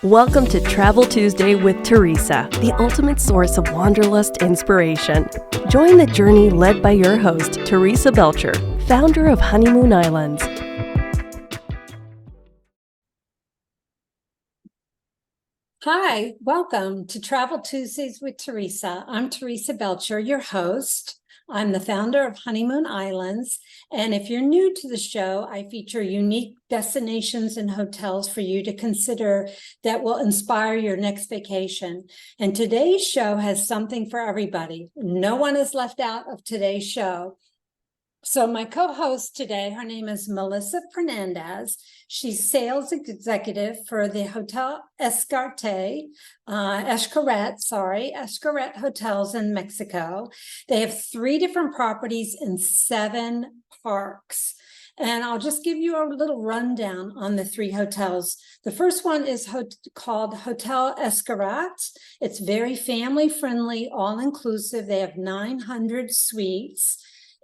Welcome to Travel Tuesday with Teresa, the ultimate source of wanderlust inspiration. Join the journey led by your host, Teresa Belcher, founder of Honeymoon Islands. Hi, welcome to Travel Tuesdays with Teresa. I'm Teresa Belcher, your host. I'm the founder of Honeymoon Islands. And if you're new to the show, I feature unique destinations and hotels for you to consider that will inspire your next vacation. And today's show has something for everybody. No one is left out of today's show. So my co-host today, her name is Melissa Fernandez. She's sales executive for the Hotel Xcarte Hotels in Mexico. They have 3 different properties and 7 parks. And I'll just give you a little rundown on the 3 hotels. The first one is called Hotel Xcaret. It's very family-friendly, all-inclusive. They have 900 suites.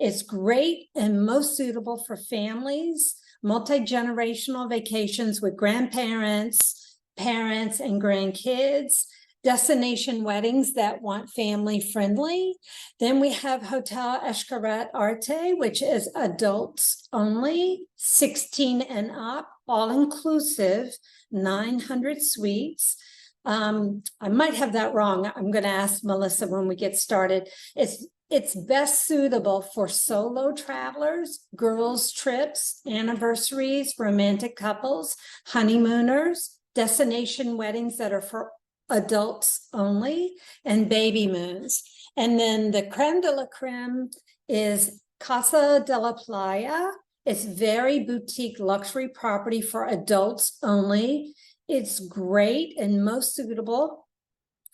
It's great and most suitable for families, multi-generational vacations with grandparents, parents, and grandkids, destination weddings that want family-friendly. Then we have Hotel Xcaret Arte, which is adults only, 16 and up, all-inclusive, 900 suites. I might have that wrong. I'm going to ask Melissa when we get started. It's best suitable for solo travelers, girls' trips, anniversaries, romantic couples, honeymooners, destination weddings that are for adults only, and baby moons. And then the creme de la creme is Casa de la Playa. It's very boutique luxury property for adults only. It's great and most suitable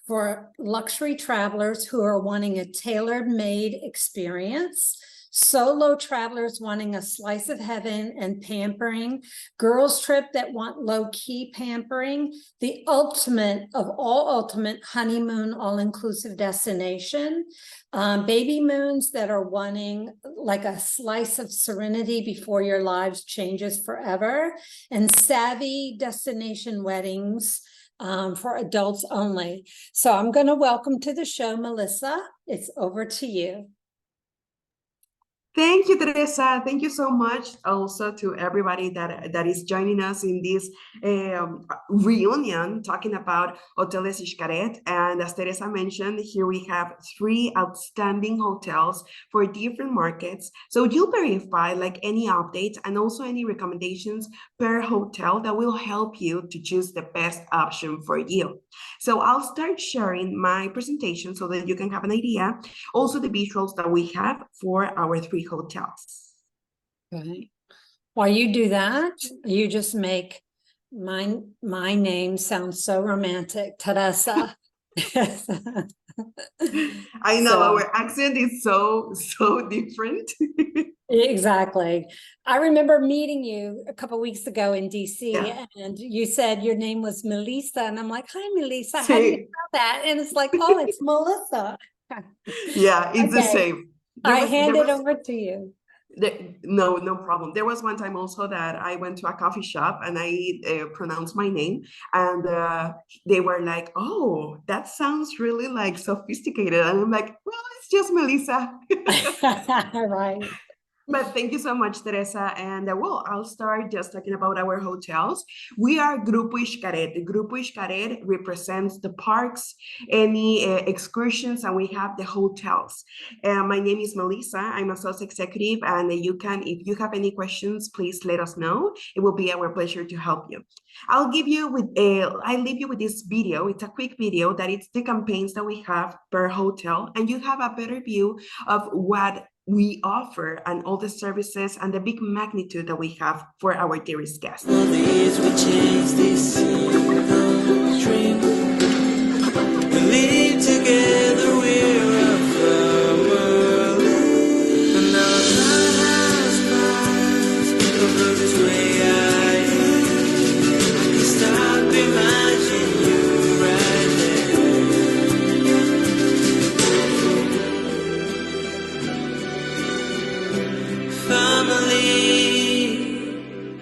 for luxury travelers who are wanting a tailor-made experience, solo travelers wanting a slice of heaven and pampering, girls trip that want low-key pampering, the ultimate of all ultimate honeymoon all-inclusive destination, baby moons that are wanting like a slice of serenity before your lives changes forever, and savvy destination weddings for adults only. So I'm going to welcome to the show, Melissa. It's over to you. Thank you, Teresa. Thank you so much also to everybody that is joining us in this reunion talking about Hoteles Xcaret. And as Teresa mentioned, here we have 3 outstanding hotels for different markets. So you'll verify like any updates and also any recommendations per hotel that will help you to choose the best option for you. So I'll start sharing my presentation so that you can have an idea. Also the visuals that we have for our 3 hotels. Okay. While you do that, you just make my name sound so romantic, Teresa. I know our accent is so different. Exactly. I remember meeting you a couple of weeks ago in DC, and you said your name was Melissa, and I'm like, "Hi, Melissa. How do you spell that?" And it's like, "Oh, it's Melissa." Yeah, it's the same. I hand it over to you. No problem. There was one time also that I went to a coffee shop and I pronounced my name, and they were like, "Oh, that sounds really like sophisticated." And I'm like, "Well, it's just Melissa." Right. But thank you so much, Teresa. And well, I'll start just talking about our hotels. We are Grupo Xcaret. Grupo Xcaret represents the parks, any excursions, and we have the hotels. My name is Melissa. I'm a sales executive, and you can, if you have any questions, please let us know. It will be our pleasure to help you. I'll leave you with this video. It's a quick video that it's the campaigns that we have per hotel, and you have a better view of what we offer and all the services and the big magnitude that we have for our dearest guests.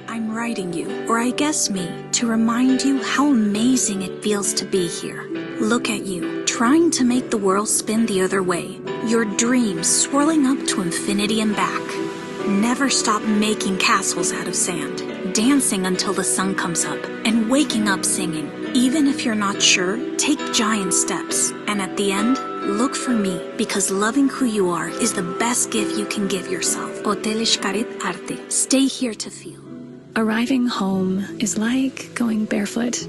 I'm writing you, or I guess me, to remind you how amazing it feels to be here. Look at you, trying to make the world spin the other way. Your dreams swirling up to infinity and back. Never stop making castles out of sand, dancing until the sun comes up, and waking up singing. Even if you're not sure, take giant steps. And at the end, look for me, because loving who you are is the best gift you can give yourself. Hotel Xcaret Arte. Stay here to feel. Arriving home is like going barefoot.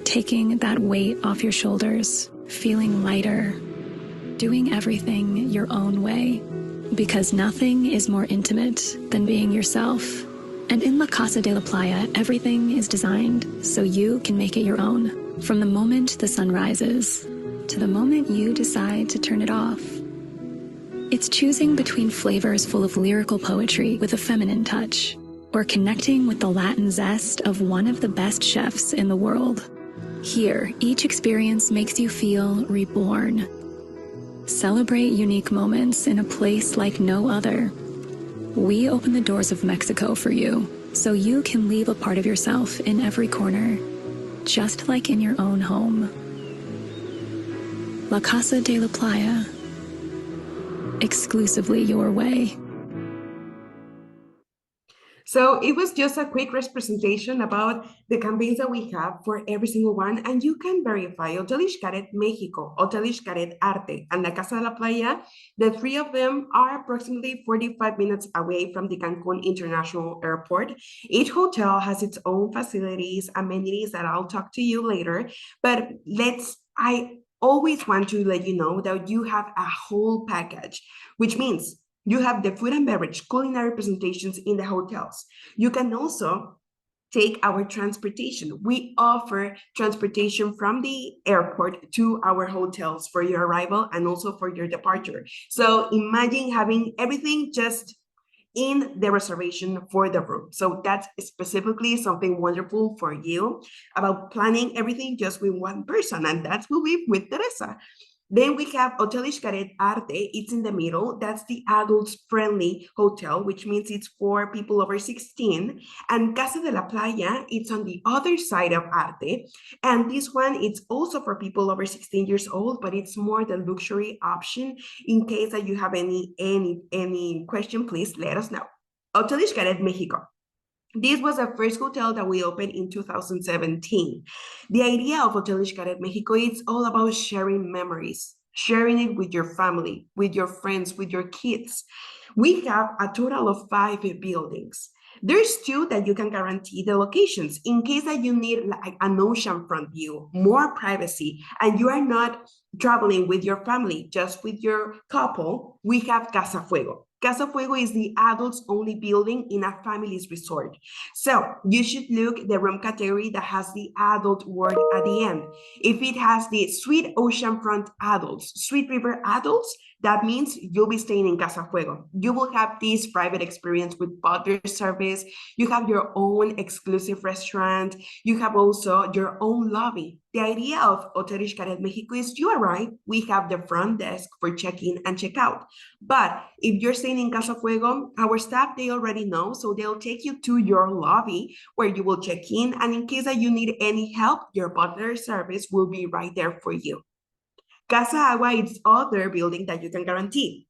Taking that weight off your shoulders, feeling lighter, doing everything your own way. Because nothing is more intimate than being yourself. And in La Casa de la Playa, everything is designed so you can make it your own. From the moment the sun rises to the moment you decide to turn it off. It's choosing between flavors full of lyrical poetry with a feminine touch, or connecting with the Latin zest of one of the best chefs in the world. Here, each experience makes you feel reborn. Celebrate unique moments in a place like no other. We open the doors of Mexico for you, so you can leave a part of yourself in every corner, just like in your own home. La Casa de la Playa, exclusively your way. So it was just a quick representation about the campaigns that we have for every single one, and you can verify Hotel Xcaret Mexico, Hotel Xcaret Arte, and La Casa de la Playa. The three of them are approximately 45 minutes away from the Cancun International Airport. Each hotel has its own facilities, amenities that I'll talk to you later, but I always want to let you know that you have a whole package, which means you have the food and beverage culinary presentations in the hotels. You can also take our transportation. We offer transportation from the airport to our hotels for your arrival and also for your departure. So imagine having everything just in the reservation for the room. So that's specifically something wonderful for you about planning everything just with one person, and that will be with Teresa. Then we have Hotel Xcaret Arte. It's in the middle. That's the adults-friendly hotel, which means it's for people over 16. And Casa de la Playa, it's on the other side of Arte. And this one, it's also for people over 16 years old, but it's more the luxury option. In case that you have any question, please let us know. Hotel Xcaret Mexico. This was the first hotel that we opened in 2017. The idea of Hotel Xcaret Mexico is all about sharing memories, sharing it with your family, with your friends, with your kids. We have a total of 5 buildings. There's 2 that you can guarantee the locations in case that you need like an oceanfront view, more privacy, and you are not traveling with your family, just with your couple. We have Casa Fuego. Casa Fuego is the adults-only building in a family's resort. So you should look the room category that has the adult word at the end. If it has the Sweet Oceanfront Adults, Sweet River Adults, that means you'll be staying in Casa Fuego. You will have this private experience with butler service. You have your own exclusive restaurant. You have also your own lobby. The idea of Hotel Xcaret Mexico is you arrive, we have the front desk for check-in and check-out. But if you're staying in Casa Fuego, our staff, they already know, so they'll take you to your lobby where you will check in. And in case that you need any help, your butler service will be right there for you. Casa Agua is other building that you can guarantee.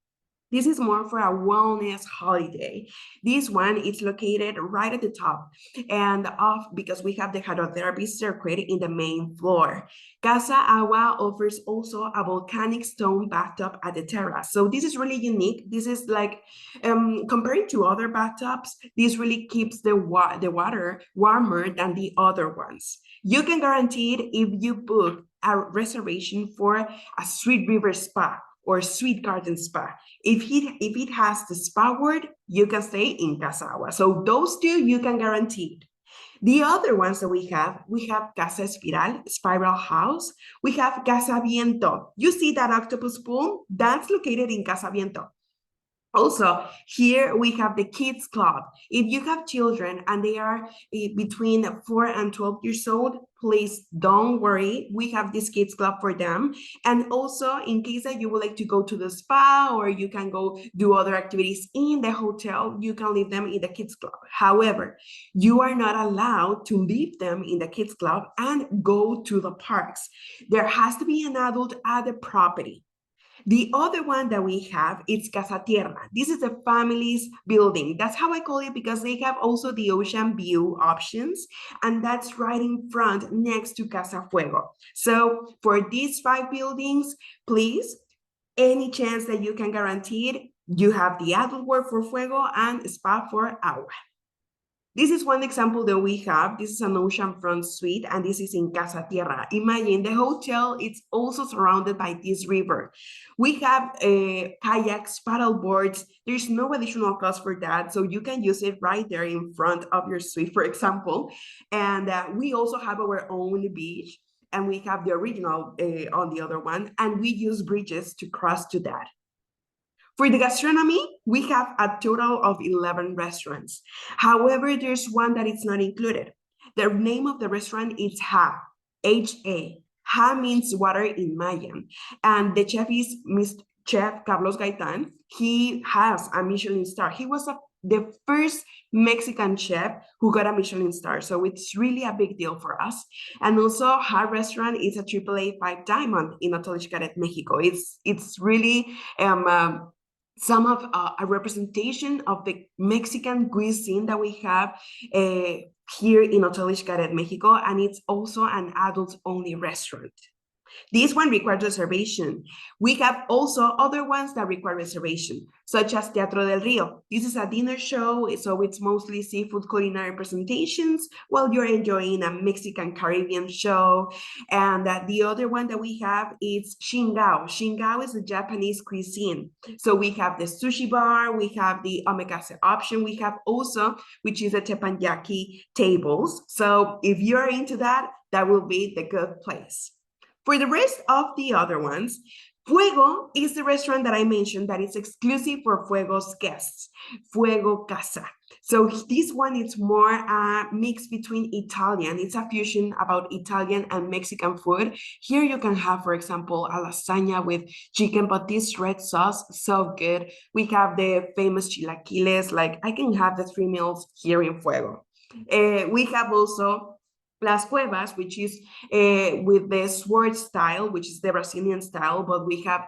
This is more for a wellness holiday. This one is located right at the top and off because we have the hydrotherapy circuit in the main floor. Casa Agua offers also a volcanic stone bathtub at the terrace. So this is really unique. This is like, comparing to other bathtubs, this really keeps the water warmer than the other ones. You can guarantee it if you book a reservation for a Sweet River Spa or Sweet Garden Spa. If it has the spa word, you can stay in Casa Agua. So those 2 you can guarantee. The other ones that we have Casa Espiral, Spiral House. We have Casa Viento. You see that octopus pool? That's located in Casa Viento. Also, here we have the kids club. If you have children and they are between 4 and 12 years old, please don't worry. We have this kids club for them. And also, in case that you would like to go to the spa or you can go do other activities in the hotel, you can leave them in the kids club. However, you are not allowed to leave them in the kids club and go to the parks. There has to be an adult at the property. The other one that we have is Casa Tierra. This is the family's building. That's how I call it because they have also the ocean view options, and that's right in front next to Casa Fuego. So for these 5 buildings, please, any chance that you can guarantee it, you have the adult work for Fuego and spa for Agua. This is one example that we have. This is an oceanfront suite, and this is in Casa Tierra. Imagine the hotel, it's also surrounded by this river. We have kayaks, paddle boards. There's no additional cost for that, so you can use it right there in front of your suite, for example. And we also have our own beach, and we have the original on the other one, and we use bridges to cross to that. For the gastronomy, we have a total of 11 restaurants. However, there's one that is not included. The name of the restaurant is Ha, H-A. Ha means water in Mayan. And the chef is Mr. Chef Carlos Gaitan. He has a Michelin star. He was the first Mexican chef who got a Michelin star. So it's really a big deal for us. And also, Ha restaurant is a AAA 5 diamond in Hotel Xcaret, Mexico. It's really some of a representation of the Mexican cuisine that we have here in Hotel Xcaret, Mexico, and it's also an adults-only restaurant. This one requires reservation. We have also other ones that require reservation, such as Teatro del Rio. This is a dinner show, so it's mostly seafood culinary presentations while you're enjoying a Mexican Caribbean show. And the other one that we have is Shingao. Shingao is a Japanese cuisine. So we have the sushi bar, we have the omakase option, we have also, which is the teppanyaki tables. So if you're into that, that will be the good place. For the rest of the other ones, Fuego is the restaurant that I mentioned that is exclusive for Fuego's guests, Fuego Casa. So this one is more a mix between Italian. It's a fusion about Italian and Mexican food. Here you can have, for example, a lasagna with chicken, but this red sauce, so good. We have the famous chilaquiles. Like I can have the 3 meals here in Fuego. We have also Las Cuevas, which is with the sword style, which is the Brazilian style, but we have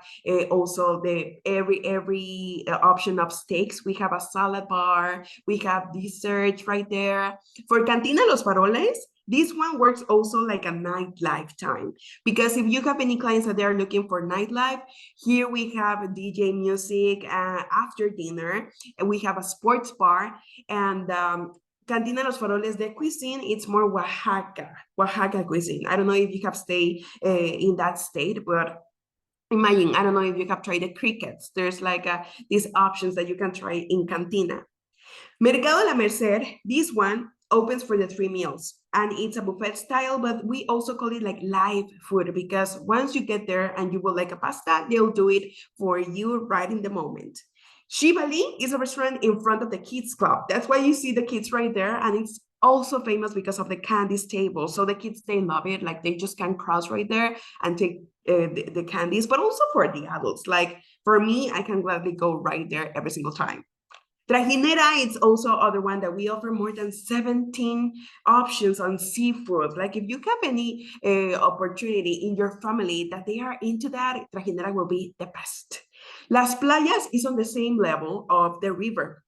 also the every option of steaks. We have a salad bar, we have desserts right there. For Cantina Los Faroles, this one works also like a nightlife time, because if you have any clients that they are looking for nightlife, here we have DJ music after dinner, and we have a sports bar, and Cantina Los Faroles, the cuisine, it's more Oaxaca cuisine. I don't know if you have stayed in that state, but imagine, I don't know if you have tried the crickets. There's like these options that you can try in Cantina. Mercado La Merced, this one opens for the 3 meals, and it's a buffet style, but we also call it like live food, because once you get there and you would like a pasta, they'll do it for you right in the moment. Shivali is a restaurant in front of the kids club. That's why you see the kids right there, and it's also famous because of the candies table. So the kids, they love it. Like they just can cross right there and take the candies, but also for the adults. Like for me, I can gladly go right there every single time. Trajinera, it's also other one that we offer more than 17 options on seafood. Like if you have any opportunity in your family that they are into that, Trajinera will be the best. Las Playas is on the same level of the river.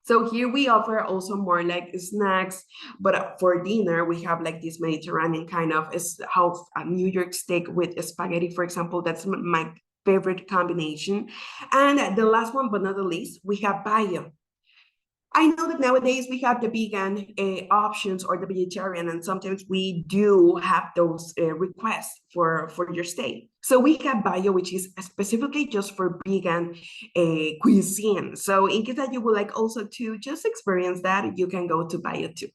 So here we offer also more like snacks, but for dinner, we have like this Mediterranean kind of how a New York steak with spaghetti, for example. That's my favorite combination. And the last one, but not the least, we have Bayo. I know that nowadays we have the vegan options or the vegetarian, and sometimes we do have those requests for your stay. So we have Bayo, which is specifically just for vegan cuisine. So in case that you would like also to just experience that, you can go to Bayo too.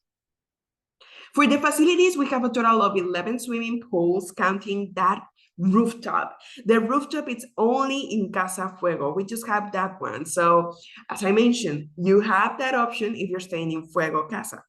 For the facilities, we have a total of 11 swimming pools, counting that rooftop. The rooftop is only in Casa Fuego. We just have that one. So as I mentioned, you have that option if you're staying in Fuego Casa.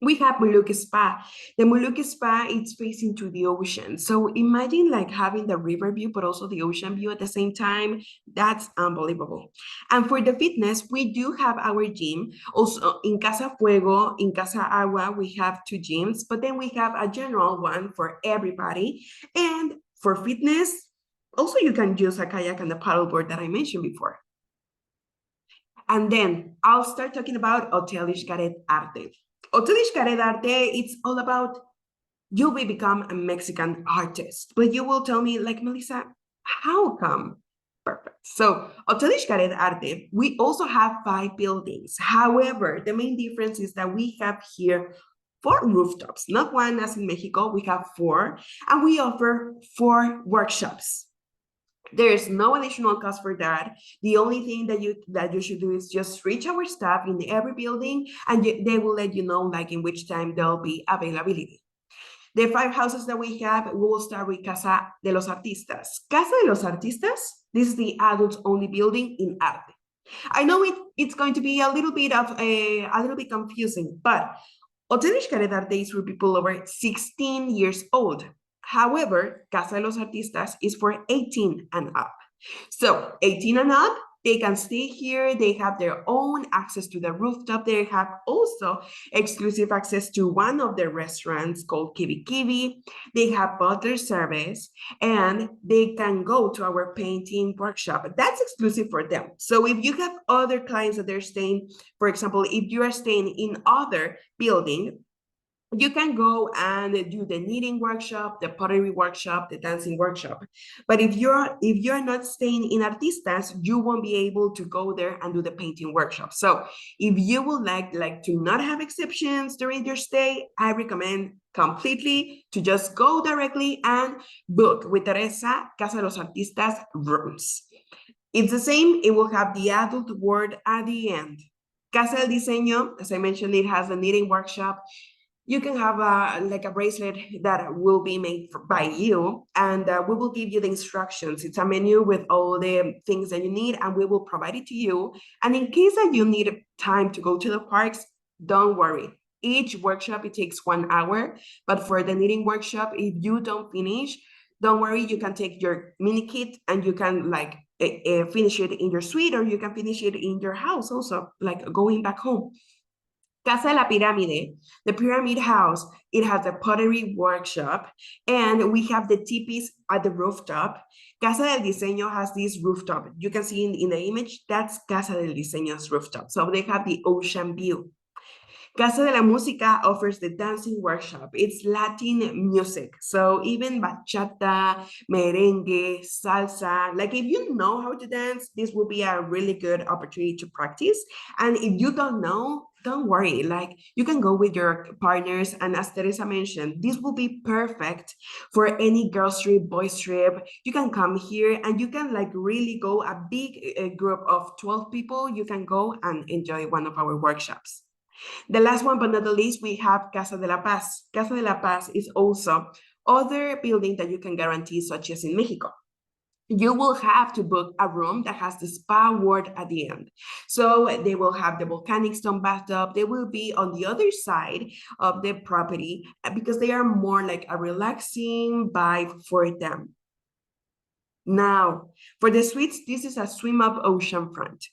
We have Muluc Spa. The Muluc Spa, it's facing to the ocean. So imagine like having the river view, but also the ocean view at the same time. That's unbelievable. And for the fitness, we do have our gym. Also in Casa Fuego, in Casa Agua, we have 2 gyms, but then we have a general one for everybody. And for fitness, also you can use a kayak and the paddleboard that I mentioned before. And then I'll start talking about Hotel Xcaret Arte. Hotel Xcaret Arte, it's all about you will become a Mexican artist. But you will tell me, like, Melissa, how come? Perfect. So Hotel Xcaret Arte, we also have 5 buildings. However, the main difference is that we have here 4 rooftops, not 1 as in Mexico. We have 4, and we offer 4 workshops. There's no additional cost for that. The only thing that you should do is just reach our staff in every building, and they will let you know like in which time there'll be availability. The 5 houses that we have, we will start with Casa de los Artistas. Casa de los Artistas, this is the adults only building in Arte. I know it's going to be a little bit confusing, but Hotel Xcaret Arte is for people over 16 years old. However, Casa de los Artistas is for 18 and up. So 18 and up, they can stay here. They have their own access to the rooftop. They have also exclusive access to one of their restaurants called Kibi Kibi. They have butler service, and they can go to our painting workshop. That's exclusive for them. So if you have other clients that they're staying, for example, if you are staying in other building, you can go and do the knitting workshop, the pottery workshop, the dancing workshop. But if you're not staying in Artistas, you won't be able to go there and do the painting workshop. So if you would like to not have exceptions during your stay, I recommend completely to just go directly and book with Teresa Casa de los Artistas rooms. It's the same. It will have the adult word at the end. Casa del Diseño, as I mentioned, it has a knitting workshop. You can have a bracelet that will be made by you, and we will give you the instructions. It's a menu with all the things that you need, and we will provide it to you. And in case that you need time to go to the parks, don't worry. Each workshop, it takes 1 hour, but for the knitting workshop, if you don't finish, don't worry, you can take your mini kit and you can finish it in your suite, or you can finish it in your house also, like going back home. Casa de la Pirámide, the Pyramid House, it has a pottery workshop, and we have the tipis at the rooftop. Casa del Diseño has this rooftop. You can see in the image, that's Casa del Diseño's rooftop. So they have the ocean view. Casa de la Música offers the dancing workshop. It's Latin music. So even bachata, merengue, salsa, like if you know how to dance, this will be a really good opportunity to practice. And if you don't know, don't worry, like you can go with your partners. And as Teresa mentioned, this will be perfect for any girls trip, boys trip. You can come here and you can really go a big group of 12 people. You can go and enjoy one of our workshops. The last one, but not the least, we have Casa de la Paz. Casa de la Paz is also other building that you can guarantee, such as in Mexico. You will have to book a room that has the spa ward at the end. So they will have the volcanic stone bathtub. They will be on the other side of the property because they are more like a relaxing vibe for them. Now, for the suites, this is a swim-up ocean front.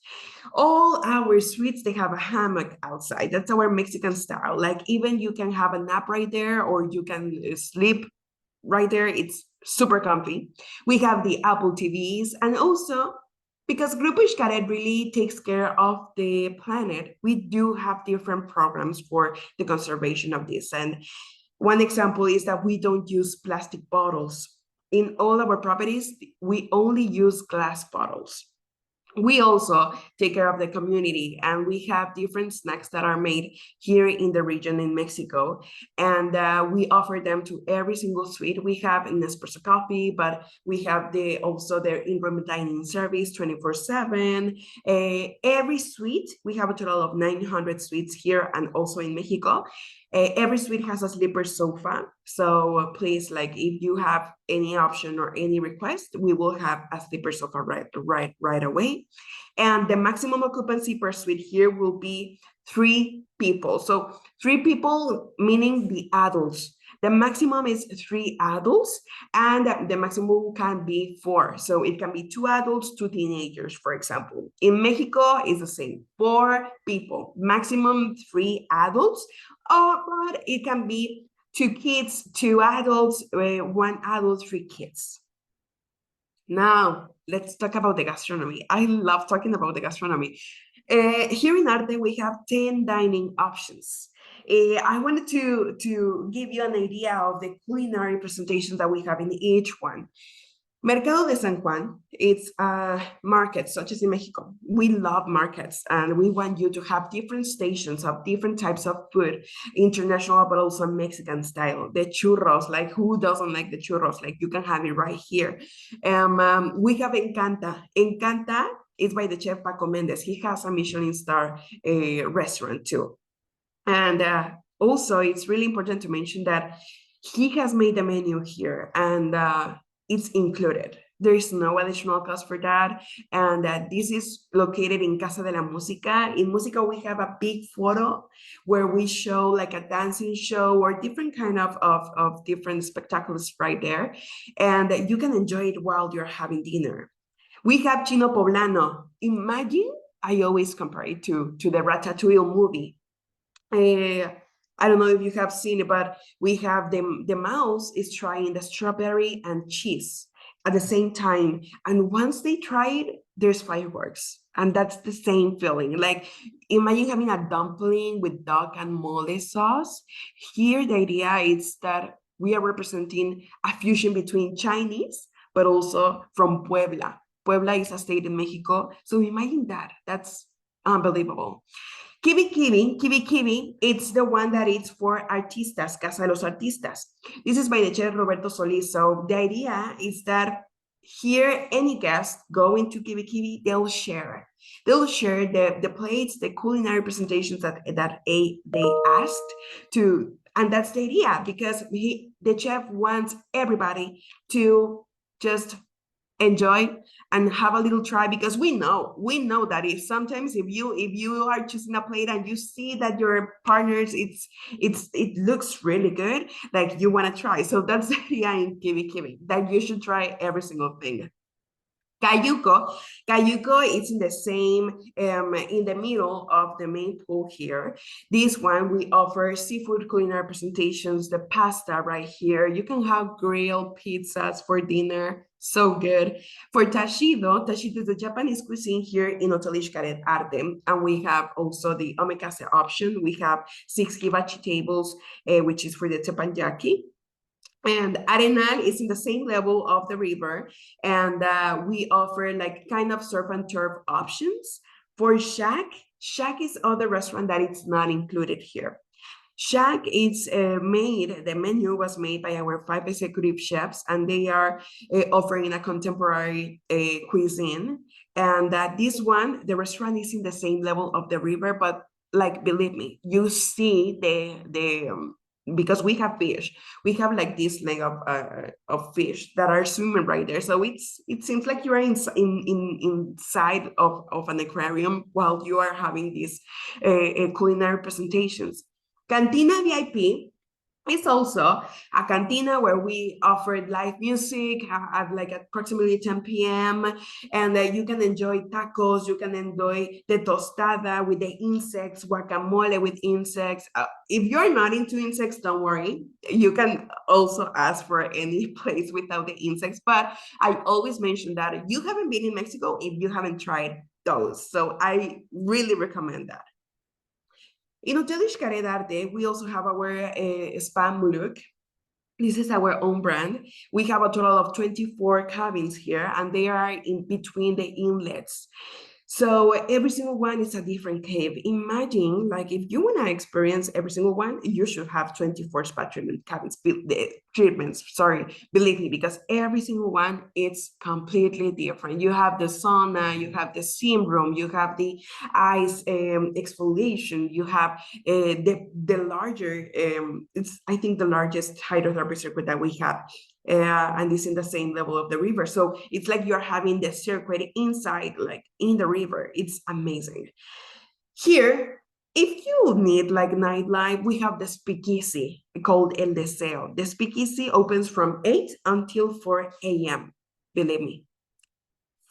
All our suites, they have a hammock outside. That's our Mexican style. Like even you can have a nap right there, or you can sleep right there. It's super comfy. We have the Apple TVs, and also because Grupo Xcaret really takes care of the planet, we do have different programs for the conservation of this. And one example is that we don't use plastic bottles. In all our properties, we only use glass bottles. We also take care of the community, and we have different snacks that are made here in the region in Mexico, and we offer them to every single suite. We have an espresso coffee, but we have also their in-room dining service 24/7. Every suite, we have a total of 900 suites here and also in Mexico. Every suite has a sleeper sofa. So please, like if you have any option or any request, we will have a sleeper sofa right away. And the maximum occupancy per suite here will be 3 people. So 3 people, meaning the adults. The maximum is 3 adults, and the maximum can be 4. So it can be 2 adults, 2 teenagers, for example. In Mexico, it's the same, 4 people, maximum 3 adults, but it can be 2 kids, 2 adults, 1 adult, 3 kids. Now, let's talk about the gastronomy. I love talking about the gastronomy. Here in Arte, we have 10 dining options. I wanted to give you an idea of the culinary presentations that we have in each one. Mercado de San Juan, it's a market such as in Mexico. We love markets, and we want you to have different stations of different types of food, international, but also Mexican style. The churros, like who doesn't like the churros? Like you can have it right here. We have Encanta. Encanta is by the chef Paco Mendez. He has a Michelin star restaurant too. And also, it's really important to mention that he has made the menu here, and it's included. There is no additional cost for that. And this is located in Casa de la Música. In Música, we have a big photo where we show like a dancing show or different kind of different spectacles right there. And you can enjoy it while you're having dinner. We have Chino Poblano. Imagine, I always compare it to the Ratatouille movie. I don't know if you have seen it, but we have the mouse is trying the strawberry and cheese at the same time. And once they try it, there's fireworks. And that's the same feeling. Like imagine having a dumpling with duck and mole sauce. Here, the idea is that we are representing a fusion between Chinese, but also from Puebla. Puebla is a state in Mexico. So imagine that. That's unbelievable. Kibi Kibi, it's the one that is for artistas, Casa de los Artistas. This is by the chef Roberto Solis. So the idea is that here, any guest going to Kibi Kibi, they'll share. They'll share the plates, the culinary presentations that they asked to, and that's the idea, because the chef wants everybody to just enjoy and have a little try, because we know that if you are choosing a plate and you see that your partners it looks really good, like you want to try. So that's the idea in Kibi Kibi, that you should try every single thing. Cayuco is in the same, in the middle of the main pool here. This one, we offer seafood culinary presentations, the pasta right here. You can have grilled pizzas for dinner, so good. For Tashido is the Japanese cuisine here in Hotel Xcaret Arte. And we have also the omakase option. We have 6 hibachi tables, which is for the teppanyaki. And Arenal is in the same level of the river, and we offer like kind of surf and turf options. For Shack is other restaurant that it's not included here. Shack is the menu was made by our 5 executive chefs, and they are offering a contemporary cuisine. And this one, the restaurant is in the same level of the river, but like, believe me, you see because we have fish, we have like this leg of fish that are swimming right there. So it seems like you're inside of an aquarium while you are having these culinary presentations. Cantina VIP is also a cantina where we offer live music at like approximately 10 p.m. And you can enjoy tacos, you can enjoy the tostada with the insects, guacamole with insects. If you're not into insects, don't worry. You can also ask for any place without the insects. But I always mention that you haven't been in Mexico if you haven't tried those. So I really recommend that. In Hotel Xcaret Arte, we also have our Spa Muluk. This is our own brand. We have a total of 24 cabins here, and they are in between the inlets. So every single one is a different cave. Imagine, like, if you want to experience every single one, you should have 24 spa treatment cabins. treatments, sorry, believe me, because every single one is completely different. You have the sauna, you have the steam room, you have the ice exfoliation, you have the larger, it's I think the largest hydrotherapy circuit that we have. And it's in the same level of the river. So it's like you're having the circuit inside, like in the river. It's amazing. Here, if you need like nightlife, we have the speakeasy called El Deseo. The speakeasy opens from 8 until 4 a.m. Believe me,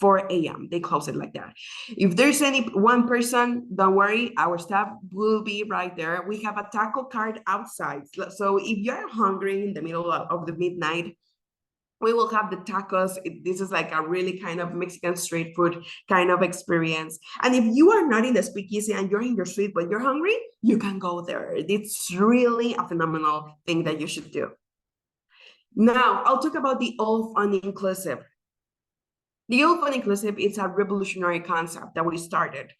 4 a.m. They close it like that. If there's any one person, don't worry, our staff will be right there. We have a taco cart outside. So if you're hungry in the middle of the midnight, we will have the tacos. This is like a really kind of Mexican street food kind of experience. And if you are not in the speakeasy and you're in your street, but you're hungry, you can go there. It's really a phenomenal thing that you should do. Now, I'll talk about the all fun inclusive. The all fun inclusive is a revolutionary concept that we started.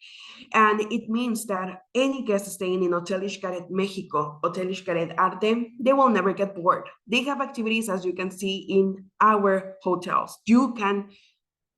And it means that any guest staying in Hotel Xcaret Mexico, Hotel Xcaret Arte, they will never get bored. They have activities, as you can see, in our hotels. You can,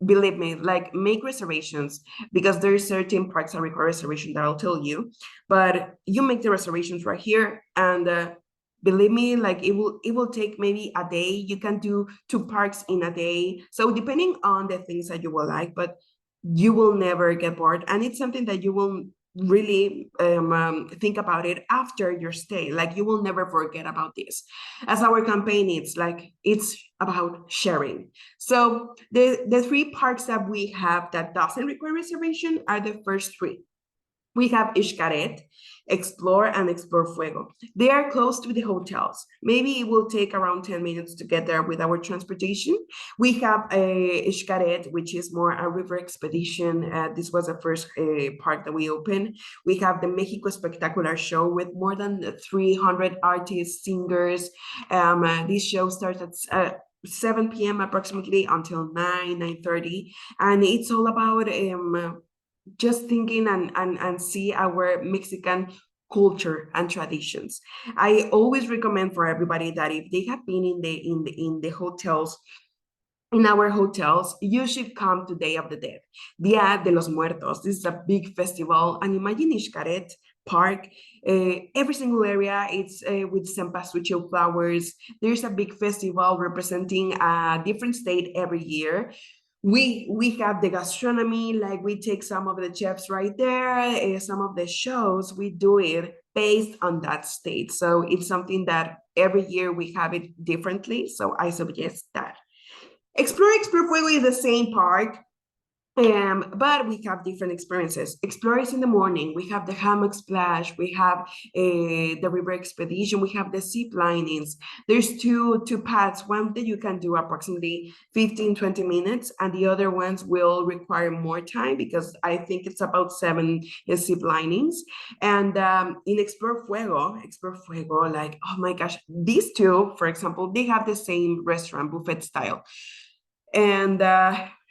believe me, like make reservations, because there are certain parks that require reservation that I'll tell you. But you make the reservations right here, and believe me, like it will take maybe a day. You can do 2 parks in a day. So depending on the things that you will like, but you will never get bored. And it's something that you will really think about it after your stay. Like you will never forget about this. As our campaign, it's about sharing. So the 3 parks that we have that doesn't require reservation are the first 3. We have Xcaret, Explore, and Explore Fuego. They are close to the hotels. Maybe it will take around 10 minutes to get there with our transportation. We have a Xcaret, which is more a river expedition. This was the first park that we opened. We have the Mexico Spectacular Show with more than 300 artists, singers. This show starts at 7 p.m. approximately until 9:30. And it's all about just thinking and see our Mexican culture and traditions. I always recommend for everybody that if they have been in the hotels, in our hotels, you should come to Day of the Dead, Dia de los Muertos. This is a big festival, and imagine Xcaret Park. Every single area, it's with cempasúchil flowers. There's a big festival representing a different state every year. We have the gastronomy, like we take some of the chefs right there, some of the shows, we do it based on that state. So it's something that every year we have it differently. So I suggest that. Explore Fuego is the same park, but we have different experiences. Explore is in the morning. We have the hammock splash. We have the river expedition. We have the zip linings. There's two paths. One that you can do approximately 15-20 minutes, and the other ones will require more time because I think it's about 7 zip linings. And in Explore Fuego, like, oh my gosh, these 2, for example, they have the same restaurant, buffet style. And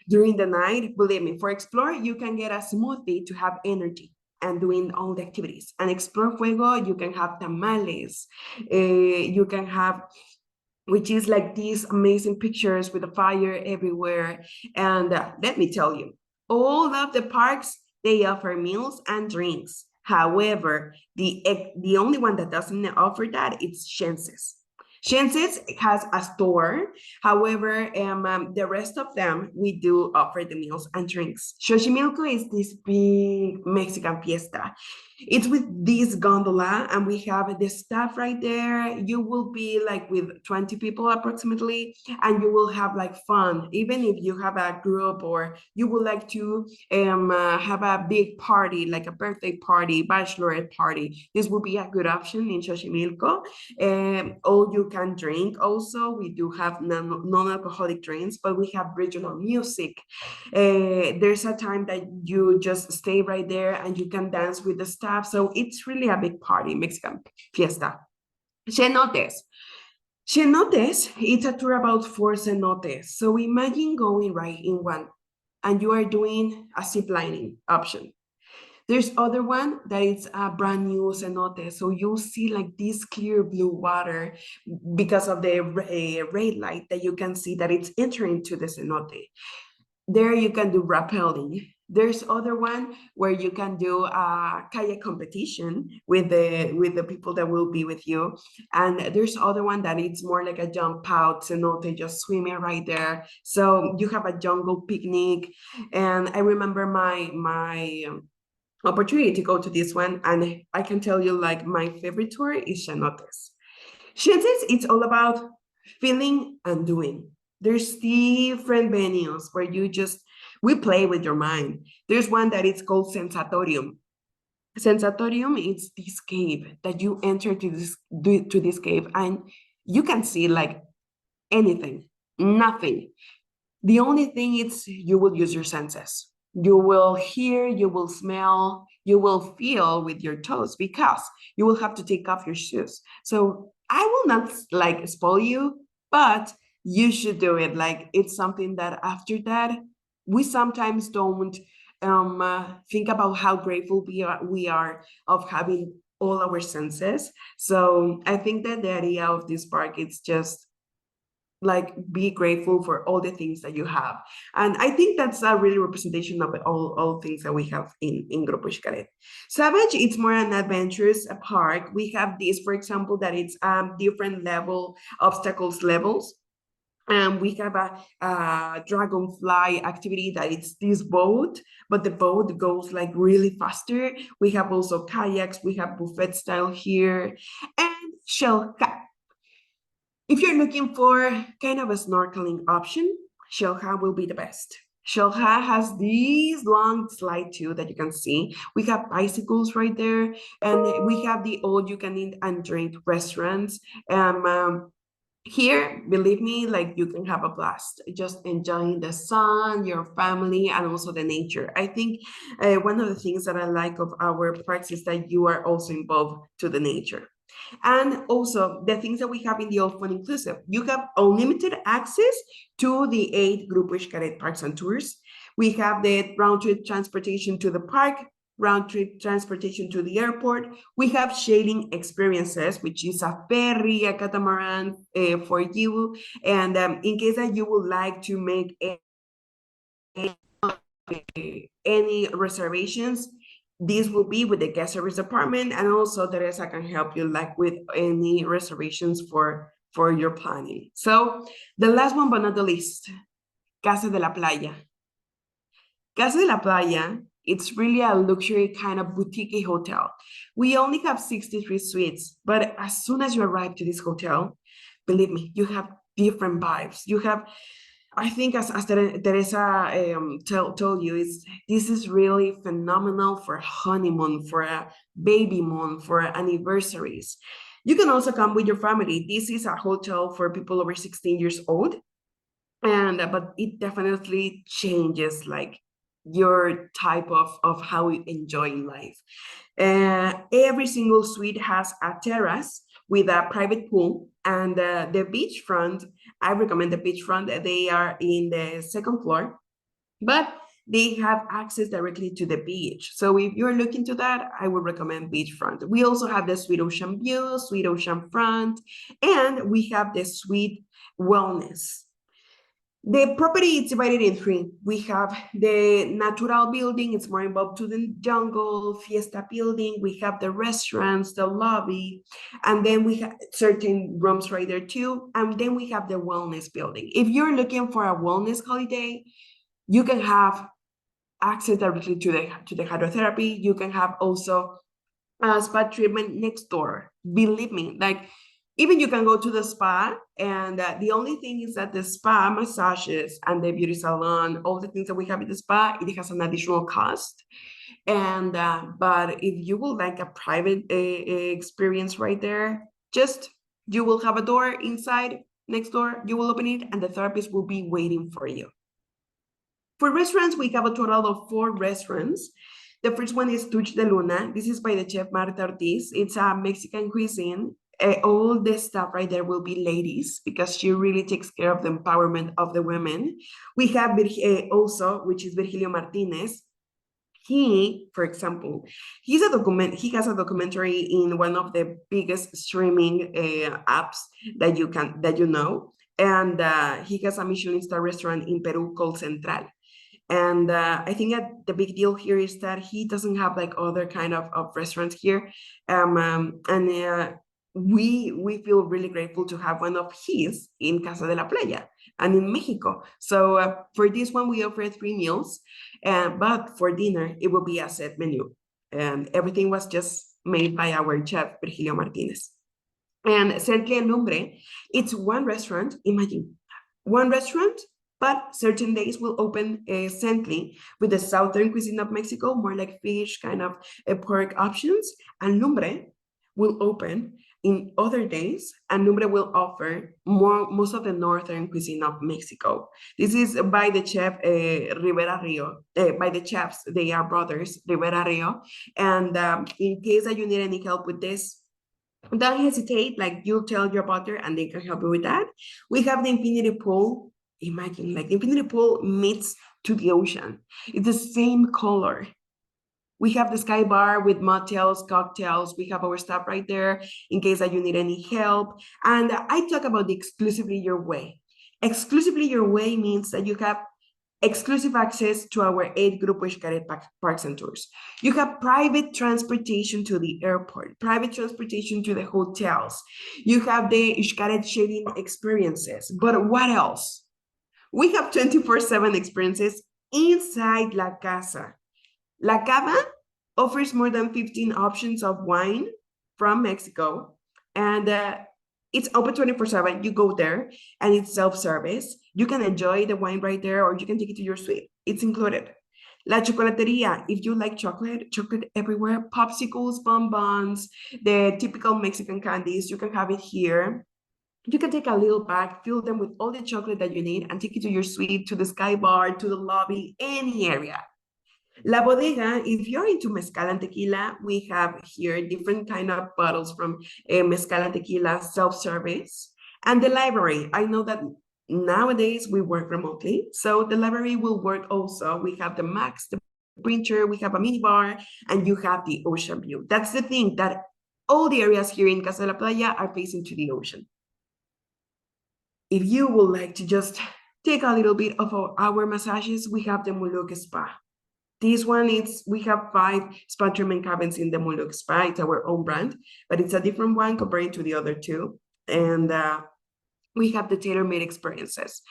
during the night, believe me, for Explore, you can get a smoothie to have energy and doing all the activities. And Explore Fuego, you can have tamales. You can have, which is like these amazing pictures with the fire everywhere. And let me tell you, all of the parks, they offer meals and drinks. However, the only one that doesn't offer that, it's Shenses. Shenses has a store. However, the rest of them, we do offer the meals and drinks. Xochimilco is this big Mexican fiesta. It's with this gondola, and we have the staff right there. You will be like with 20 people approximately, and you will have like fun. Even if you have a group or you would like to have a big party, like a birthday party, bachelorette party, this will be a good option in Xochimilco. All you can drink also. We do have non-alcoholic drinks, but we have regional music. There's a time that you just stay right there and you can dance with the staff. So it's really a big party, Mexican fiesta. Cenotes. Cenotes, it's a tour about 4 cenotes. So imagine going right in one and you are doing a zip lining option. There's other one that it's a brand new cenote. So you'll see like this clear blue water because of the red light that you can see that it's entering to the cenote. There you can do rappelling. There's other one where you can do a kayak competition with the people that will be with you. And there's other one that it's more like a jump out cenote, just swimming right there. So you have a jungle picnic. And I remember my opportunity to go to this one, and I can tell you like my favorite tour is cenotes. Cenotes, it's all about feeling and doing. There's different venues where we play with your mind. There's one that is called sensatorium. Sensatorium is this cave that you enter to this cave, and you can see like anything, nothing. The only thing is you will use your senses. You will hear, you will smell, you will feel with your toes because you will have to take off your shoes. So I will not like spoil you, but you should do it. Like it's something that after that, we sometimes don't think about how grateful we are of having all our senses. So I think that the idea of this park is just like be grateful for all the things that you have, and I think that's a really representation of all things that we have in Grupo Xcaret. Savage, it's more an adventurous park. We have this, for example, that it's different level obstacles levels. And we have a dragonfly activity that it's this boat, but the boat goes like really faster. We have also kayaks, we have buffet style here, and shell cat. If you're looking for kind of a snorkeling option, Shelha will be the best. Shelha has this long slide too that you can see. We have bicycles right there, and we have the all you can eat and drink restaurants. Here, believe me, like you can have a blast, just enjoying the sun, your family, and also the nature. I think one of the things that I like of our parks is that you are also involved to the nature. And also the things that we have in the all fun inclusive. You have unlimited access to the 8 Grupo Xcaret Parks and Tours. We have the round trip transportation to the park, round trip transportation to the airport. We have sailing experiences, which is a ferry, a catamaran for you. And in case that you would like to make any reservations, this will be with the guest service department, and also Teresa can help you like with any reservations for your planning. So the last one but not the least, Casa de la Playa. Casa de la Playa, it's really a luxury kind of boutique hotel. We only have 63 suites, but as soon as you arrive to this hotel, believe me, you have different vibes. You have, I think as Teresa told you, this is really phenomenal for honeymoon, for a baby moon, for anniversaries. You can also come with your family. This is a hotel for people over 16 years old, but it definitely changes like your type of how you enjoy life. Every single suite has a terrace with a private pool, and the beachfront, I recommend the beachfront. They are in the 2nd floor, but they have access directly to the beach. So if you're looking to that, I would recommend beachfront. We also have the Sweet Ocean View, Sweet Ocean Front, and we have the Sweet Wellness. The property is divided in 3. We have the natural building, it's more involved to the jungle, fiesta building. We have the restaurants, the lobby, and then we have certain rooms right there too. And then we have the wellness building. If you're looking for a wellness holiday, you can have access directly to the hydrotherapy. You can have also a spa treatment next door. Believe me, like even you can go to the spa, and the only thing is that the spa massages and the beauty salon, all the things that we have in the spa, it has an additional cost. And but if you would like a private experience right there, just you will have a door inside, next door, you will open it, and the therapist will be waiting for you. For restaurants, we have a total of 4 restaurants. The first one is Tuch de Luna. This is by the chef Marta Ortiz. It's a Mexican cuisine. All the staff right there will be ladies because she really takes care of the empowerment of the women. We have also, which is Virgilio Martinez. He, for example, he has a documentary in one of the biggest streaming apps that you know, and he has a Michelin star restaurant in Peru called Central. And I think that the big deal here is that he doesn't have like other kind of restaurants here. And we feel really grateful to have one of his in Casa de la Playa and in Mexico. So for this one, we offer 3 meals, but for dinner, it will be a set menu. And everything was just made by our chef, Virgilio Martinez. And Centro El Lumbre, it's one restaurant, imagine, one restaurant, but certain days will open Cently with the southern cuisine of Mexico, more like fish, kind of pork options. And Lumbre will open in other days, and Lumbre will offer most of the northern cuisine of Mexico. This is by the chef Rivera Rio, by the chefs, they are brothers, Rivera Rio. And in case that you need any help with this, don't hesitate, like you tell your butler and they can help you with that. We have the infinity pool. Imagine like the infinity pool meets to the ocean. It's the same color. We have the sky bar with mocktails, cocktails. We have our staff right there in case that you need any help. And I talk about the exclusively your way. Exclusively your way means that you have exclusive access to our 8 Grupo Xcaret Parks and Tours. You have private transportation to the airport, private transportation to the hotels. You have the Xcaret sharing experiences. But what else? We have 24/7 experiences inside La Casa. La Cava offers more than 15 options of wine from Mexico, and it's open 24/7. You go there and it's self-service. You can enjoy the wine right there, or you can take it to your suite. It's included. La Chocolateria, if you like chocolate everywhere, popsicles, bonbons, the typical Mexican candies, you can have it here. You can take a little bag, fill them with all the chocolate that you need, and take it to your suite, to the sky bar, to the lobby, any area. La Bodega, if you're into mezcal and tequila, we have here different kind of bottles from mezcal and tequila, self-service. And the library, I know that nowadays we work remotely, so the library will work also. We have the Max, the printer, we have a mini bar, and you have the ocean view. That's the thing, that all the areas here in Casa de la Playa are facing to the ocean. If you would like to just take a little bit of our massages, we have the Muluk Spa. This one we have 5 spa treatment cabins in the Muluk Spa. It's our own brand, but it's a different one compared to the other 2. And we have the tailor-made experiences.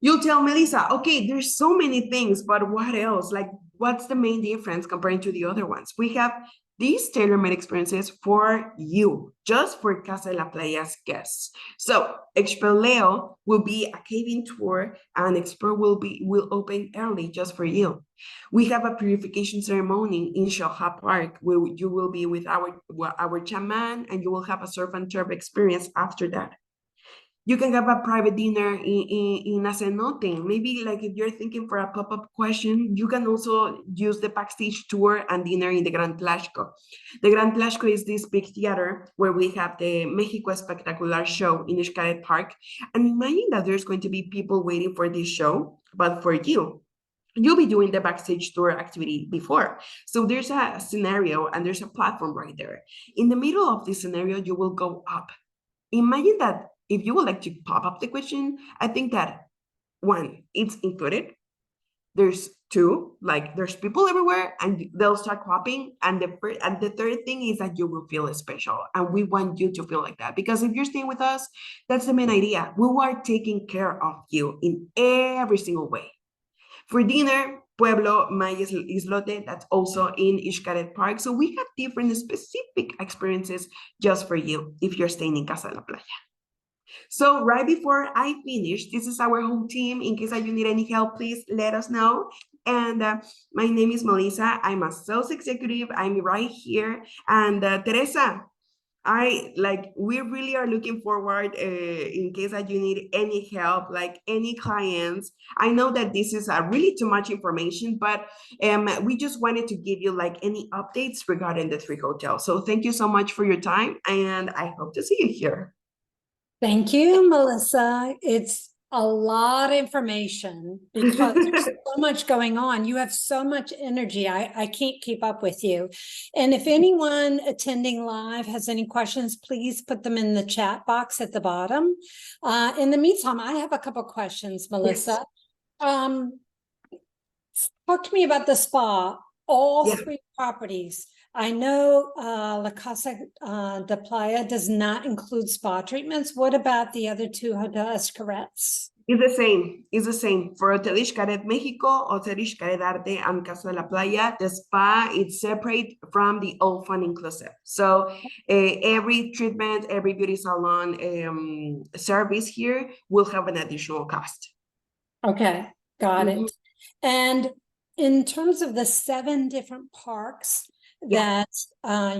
You'll tell Melissa, okay, there's so many things, but what else? Like, what's the main difference compared to the other ones? We have these tailor-made experiences for you, just for Casa de la Playa's guests. So Expeleo will be a cabin tour, and Explore will open early just for you. We have a purification ceremony in Shoha Park, where you will be with our shaman, and you will have a surf and turf experience after that. You can have a private dinner in a cenote. Maybe like if you're thinking for a pop-up question, you can also use the backstage tour and dinner in the Gran Tlaxco. The Gran Tlaxco is this big theater where we have the Mexico Espectacular show in Xcaret Park. And imagine that there's going to be people waiting for this show, but for you. You'll be doing the backstage tour activity before. So there's a scenario and there's a platform right there. In the middle of this scenario, you will go up. Imagine that if you would like to pop up the question, I think that 1, it's included. There's 2, like there's people everywhere and they'll start clapping. And the third thing is that you will feel special. And we want you to feel like that, because if you're staying with us, that's the main idea. We are taking care of you in every single way. For dinner, Pueblo May Islote, that's also in Xcaret Park. So we have different specific experiences just for you if you're staying in Casa de la Playa. So right before I finish, this is our home team. In case that you need any help, please let us know. And my name is Melissa. I'm a sales executive. I'm right here. And Teresa, we really are looking forward in case that you need any help, like any clients. I know that this is really too much information, but we just wanted to give you like any updates regarding the 3 hotels. So thank you so much for your time, and I hope to see you here. Thank you, Melissa. It's a lot of information because there's so much going on. You have so much energy. I can't keep up with you. And if anyone attending live has any questions, please put them in the chat box at the bottom. In the meantime, I have a couple questions, Melissa. Yes. Talk to me about the spa, all three properties. I know La Casa de Playa does not include spa treatments. What about the other two Hotel Xcarettes? It's the same. It's the same. For Hotel Xcaret Mexico, Hotel Xcaret Arte, and Casa de la Playa, the spa is separate from the all fun inclusive. So every treatment, every beauty salon service here will have an additional cost. Okay, got it. And in terms of the 7 different parks that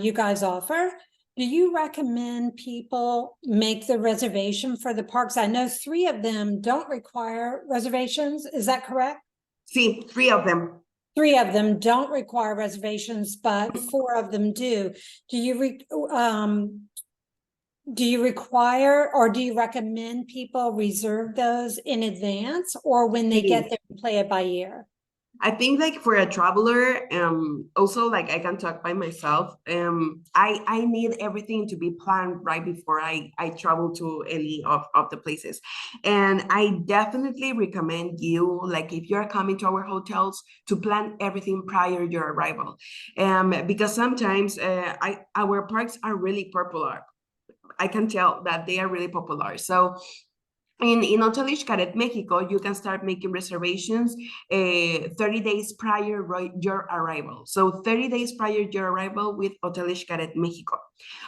you guys offer, do you recommend people make the reservation for the parks? I know 3 of them don't require reservations. Is that correct? See, 3 of them. 3 of them don't require reservations, but 4 of them do. Do you require or do you recommend people reserve those in advance or when they get there and play it by ear? I think like for a traveler, also like I can talk by myself. I need everything to be planned right before I travel to any of the places. And I definitely recommend you, like if you're coming to our hotels, to plan everything prior to your arrival. Because sometimes our parks are really popular. I can tell that they are really popular. So in Hotel Xcaret Mexico, you can start making reservations 30 days prior your arrival. So 30 days prior your arrival with Hotel Xcaret Mexico.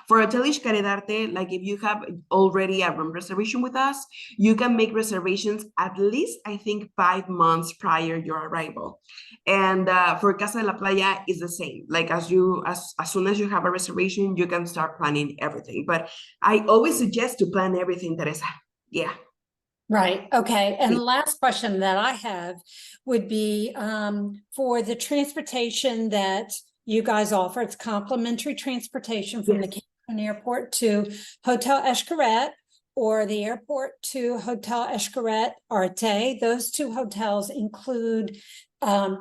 For Hotel Xcaret Arte, like if you have already a room reservation with us, you can make reservations at least, I think, 5 months prior your arrival. And for Casa de la Playa is the same. Like as soon as you have a reservation, you can start planning everything. But I always suggest to plan everything, Teresa. Yeah. Right. Okay. And the last question that I have would be for the transportation that you guys offer. It's complimentary transportation from the Cancun airport to Hotel Xcaret or the airport to Hotel Xcaret Arte. Those 2 hotels include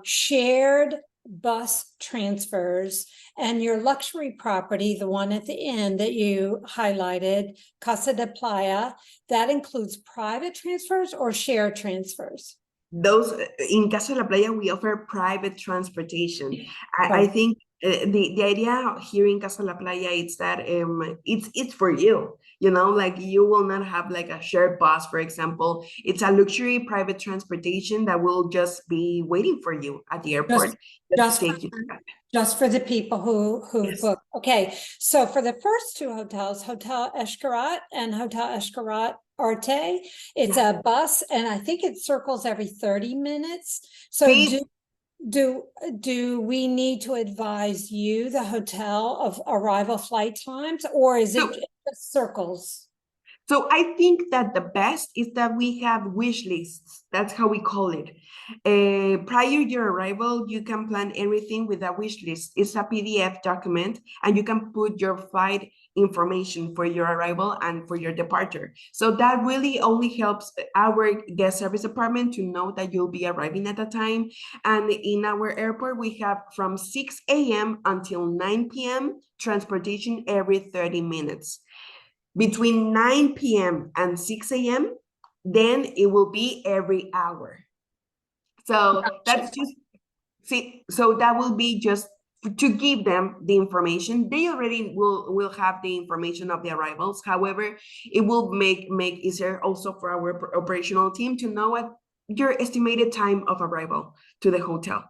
shared bus transfers, and your luxury property, the one at the end that you highlighted, Casa de Playa, that includes private transfers or shared transfers? Those in Casa de la Playa, we offer private transportation. I think the idea here in Casa de la Playa is that it's for you, like you will not have like a shared bus, for example. It's a luxury private transportation that will just be waiting for you at the airport. Just for the people who book. Okay, so for the first 2 hotels, Hotel Xcaret and Hotel Xcaret Arte, it's a bus, and I think it circles every 30 minutes. So do we need to advise you, the hotel, of arrival flight times, or is it just circles? So I think that the best is that we have wish lists. That's how we call it. Prior your arrival, you can plan everything with a wish list. It's a PDF document, and you can put your flight information for your arrival and for your departure. So that really only helps our guest service department to know that you'll be arriving at a time. And in our airport, we have from 6 a.m. until 9 p.m. transportation every 30 minutes. Between 9 p.m. and 6 a.m., then it will be every hour. So that's so that will be just to give them the information. They already will have the information of the arrivals. However, it will make easier also for our operational team to know what your estimated time of arrival to the hotel.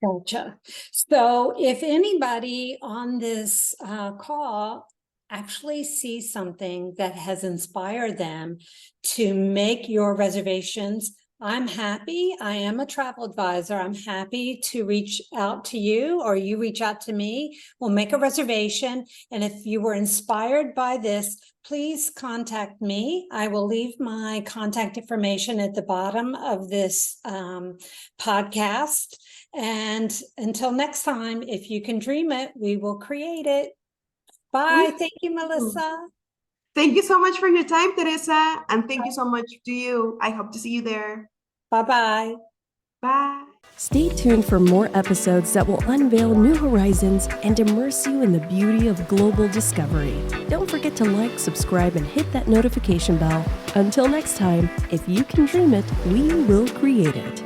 Gotcha. So if anybody on this call actually see something that has inspired them to make your reservations, I'm happy. I am a travel advisor. I'm happy to reach out to you, or you reach out to me. We'll make a reservation. And if you were inspired by this, please contact me. I will leave my contact information at the bottom of this podcast. And until next time, if you can dream it, we will create it. Bye. Thank you, Melissa. Thank you so much for your time, Teresa. And thank you so much to you. I hope to see you there. Bye-bye. Bye. Stay tuned for more episodes that will unveil new horizons and immerse you in the beauty of global discovery. Don't forget to like, subscribe, and hit that notification bell. Until next time, if you can dream it, we will create it.